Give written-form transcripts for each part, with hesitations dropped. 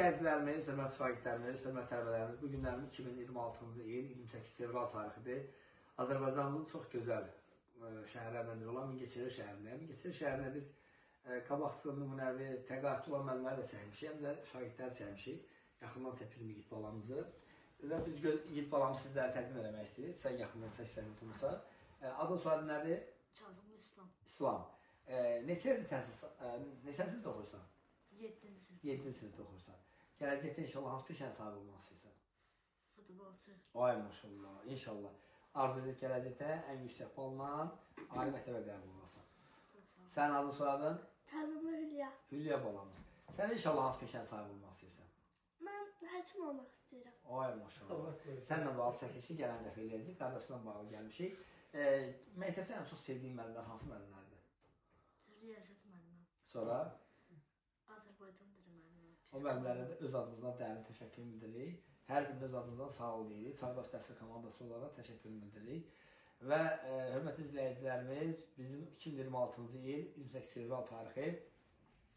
izləyicilərimiz, hörmətli şagirdlərimiz, hörmətli tələbələrimiz, bu günlərimiz 2026-cı il 28 fevral tarixidir. Azərbaycanımızın çox gözəl şəhərlərindən biri olan Mingəçevir şəhərində. Mingəçevir şəhərində biz qabaqcıl, nümunəvi, təqaüdlü olan müəllimləri də çəkmişik, həm də şagirdləri çəkmişik. Yaxından çəkmişik İgid balamızı. Və biz İgid balamızı sizlərə təqdim eləmək istəyirik. Sən yaxından çəksən unutmursa. Adın soyadın nədir? Kazım İslam. İslam. Neçə ildir təhsil, neçə sinifdə oxuyursan? 7-ci sinif. 7-ci sinifdə oxuyursan. Gələcəkdə inşallah hansı peşənin sahibi olmaq istəyirsən? Futbolçu. Ay maşallah, inşallah. Arzu edir gələcəkdə ən yüksək balla ali məktəbə qəbul olasan. Çox sağ ol. Sənin adın soyadın? Kazım Hülya. Hülya balamız. Sən inşallah hansı peşənin sahibi olmaq istəyirsən? Mən həkim olmaq istəyirəm. Ay maşallah. Sənlə bağlı çəkilişi gələn dəfə eləyəcək, qardaşla bağlı gəlmişik. Məktəbdə ən çox sevdiyin müəllimlər hansı müəllimlərdir? Riyaziyyat müəllimi. Sonra Azərbaycan dili müəllimi. o müəllimlərə də öz adımızdan dərin təşəkkür bildiririk. Hər birinin öz adımızdan sağ ol deyirik. Çağdaş təhsil komandası olaraq təşəkkür bildiririk. Və hörmətli izləyicilərimiz, bizim 2026-cı il 28 fevral tarixi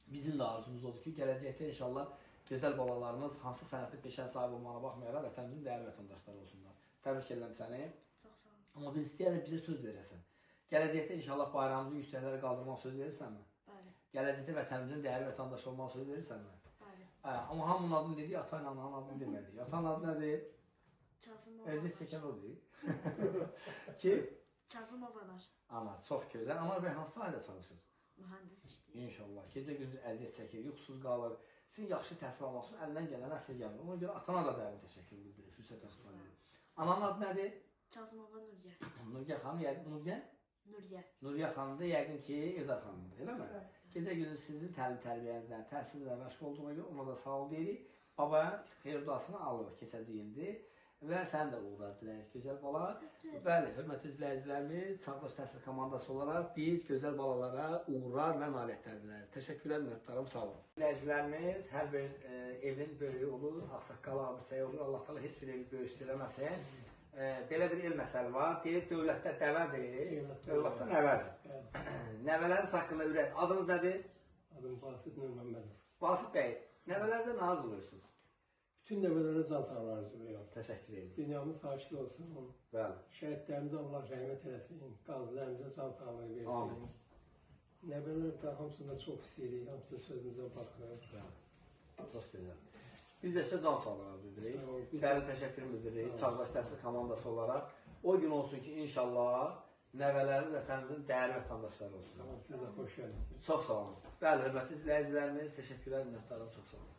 bizim də arzumuz odur ki, gələcəkdə inşallah gözəl balalarımız hansı sənətli peşənin sahibi olmağına baxmayaraq vətənimizin dəyərli vətəndaşları olsunlar. Təbrik edirəm səni. Çox sağ ol. Amma biz istəyərək bizə söz verəsən. Gələcəkdə inşallah bayrağımızı yüksəklərə qaldırmaq söz verirsənmi? Bəli. Gələcəkdə vətənimizin dəyərli vətəndaşı olmaq söz verirsənmi? Bəli. Amma hamının adını dedik, ata ilə ananın adını demədik. Atanın adı nədir? Kazım Əziz Ovalar. çəkən o deyil. Ki? Kazım Ovalar. Ana, çox gözəl. Ana bəy hansı sahədə çalışır? Mühəndis işləyir. İnşallah. Gecə gündüz əziyyət çəkir, yuxusuz qalır. Sizin yaxşı təhsil almaq üçün əlindən gələn əsir gəlmir. Ona görə atana da dərin təşəkkür bildirir, fürsət əsman edir. Ananın adı nədir? Kazım Ova Nuriyə. Nurgə xanım, yəqin Nurgə? Nuriyə. Nuriyə xanım da yəqin ki, Evdar xanımdır, eləmi? Gecə gündüz sizin təlim tərbiyənizlə, təhsilinizlə məşğul olduğuna görə ona da sağ ol deyirik. Babaya xeyir duasını alırıq keçəcəyindi. Və sən də uğurlar diləyik, gözəl bala. Bəli, hörmətli izləyicilərimiz, Çağdaş Təhsil komandası olaraq biz gözəl balalara uğurlar və nailiyyətlər diləyirik. Təşəkkürlər, minnətdarım, sağ olun. İzləyicilərimiz, hər bir evin böyüyü olur, ağsaqqalı, abırsayı olur. Allah təala heç bir evi böyüstürəməsin. Belə bir el məsəli var, deyir, dövlətdə dəvədir, dövlətdə nəvədir. Nəvələriniz haqqında ürək, adınız nədir? Adım Basit Nur Məmmədov. Basit bəy, nəvələrdə nə arzuluyorsunuz? Bütün nəvələrə can sağlığı arzulayıram. Təşəkkür ederim. Dünyamız sakit olsun. Bəli. Şəhidlərimizə Allah rəhmət eləsin. Qazilərimizə can sağlığı versin. Amin. Nəvələr də hamısında çox istəyirik, hamısında sözümüzə baxırıq. Çox gözəl. Biz də sizə can sağlığı arzu edirik. Sağ ol. Dərin təşəkkürümüz edirik. Çağdaş Təhsil komandası olaraq. O gün olsun ki, inşallah nəvələriniz vətənimizin dəyərli vətəndaşları olsun. Siz də xoş gəldiniz. Çox sağ olun. Bəli, hörmətli izləyicilərimiz, təşəkkürlər, minnətdarım, çox sağ olun.